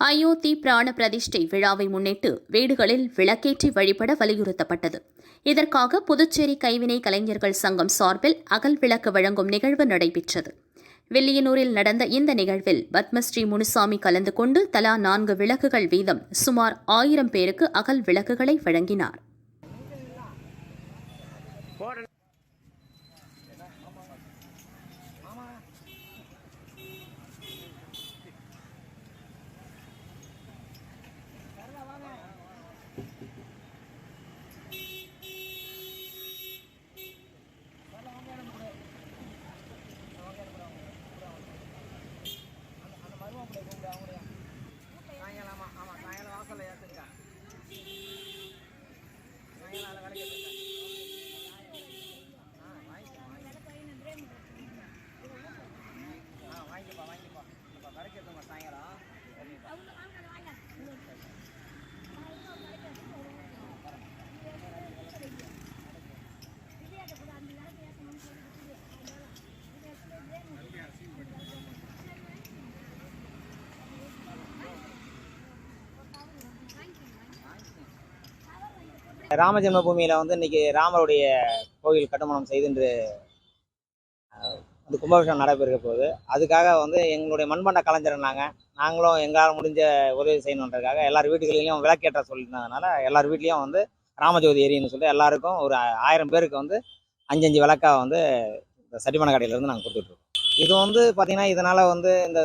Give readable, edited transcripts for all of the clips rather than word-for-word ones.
அயோத்தி பிராண பிரதிஷ்டை விழாவை முன்னிட்டு வீடுகளில் விளக்கேற்றி வழிபட வலியுறுத்தப்பட்டது. இதற்காக புதுச்சேரி கைவினை கலைஞர்கள் சங்கம் சார்பில் அகல் விளக்கு வழங்கும் நிகழ்வு நடைபெற்றது. வில்லியனூரில் நடந்த இந்த நிகழ்வில் பத்மஸ்ரீ முனுசாமி கலந்து கொண்டு தலா 4 விளக்குகள் வீதம் சுமார் 1000 பேருக்கு அகல் விளக்குகளை வழங்கினார். ராம ஜென்மபூமியில் இன்னைக்கு ராமருடைய கோயில் கட்டுமானம் செய்து இன்று அந்த கும்பாபிஷேகம் நடைபெறுக போகுது. அதுக்காக எங்களுடைய மண்பாண்ட கலைஞர் நாங்களும் எங்களால் முடிஞ்ச உதவி செய்யணுன்றதுக்காக எல்லார் வீட்டுகளிலையும் விளக்கேற்ற சொல்லியிருந்ததுனால எல்லார் வீட்லேயும் ராமஜோதி எரின்னு சொல்லி எல்லாருக்கும் ஒரு 1000 பேருக்கு 5 விளக்காக இந்த சட்டிமண கடையிலேருந்து நாங்கள் கொடுத்துட்ருக்கோம். இது பார்த்திங்கன்னா இதனால் இந்த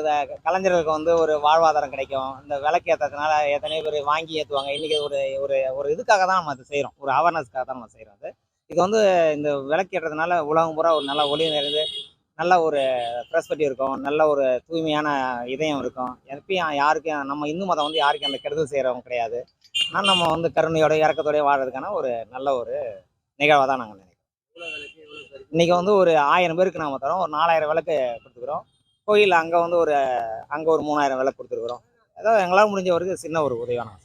கலைஞர்களுக்கு ஒரு வாழ்வாதாரம் கிடைக்கும். இந்த விளக்கு ஏற்றதுனால எத்தனையோ பேர் வாங்கி ஏற்றுவாங்க. இன்றைக்கி ஒரு ஒரு ஒரு இதுக்காக தான் நம்ம அதை செய்கிறோம், ஒரு அவேர்னஸ்க்காக தான் நம்ம செய்கிறோம். இது இந்த விளக்கு ஏற்றதுனால உலகம் பூரா ஒரு நல்ல ஒளி நிறைந்து நல்ல ஒரு ப்ரெஸ்பெக்டிவ் இருக்கும், நல்ல ஒரு தூய்மையான இதயம் இருக்கும். எப்பயும் யாருக்கும் நம்ம இந்து மதம் யாருக்கும் அந்த கெடுதல் செய்கிறவங்க கிடையாது. ஆனால் நம்ம கருணையோட இறக்கத்தோடய வாழ்றதுக்கான ஒரு நல்ல ஒரு நிகழ்வாக தான் நாங்கள் நினைக்கிறோம். இன்றைக்கி ஒரு 1000 பேருக்கு நாம் தரோம். ஒரு 4000 விளக்கு கொடுத்துக்கிறோம். கோயில் அங்கே ஒரு 3000 விளக்கு கொடுத்துருக்குறோம். ஏதோ எங்களால் முடிஞ்ச வரைக்கும் சின்ன ஒரு உதவியான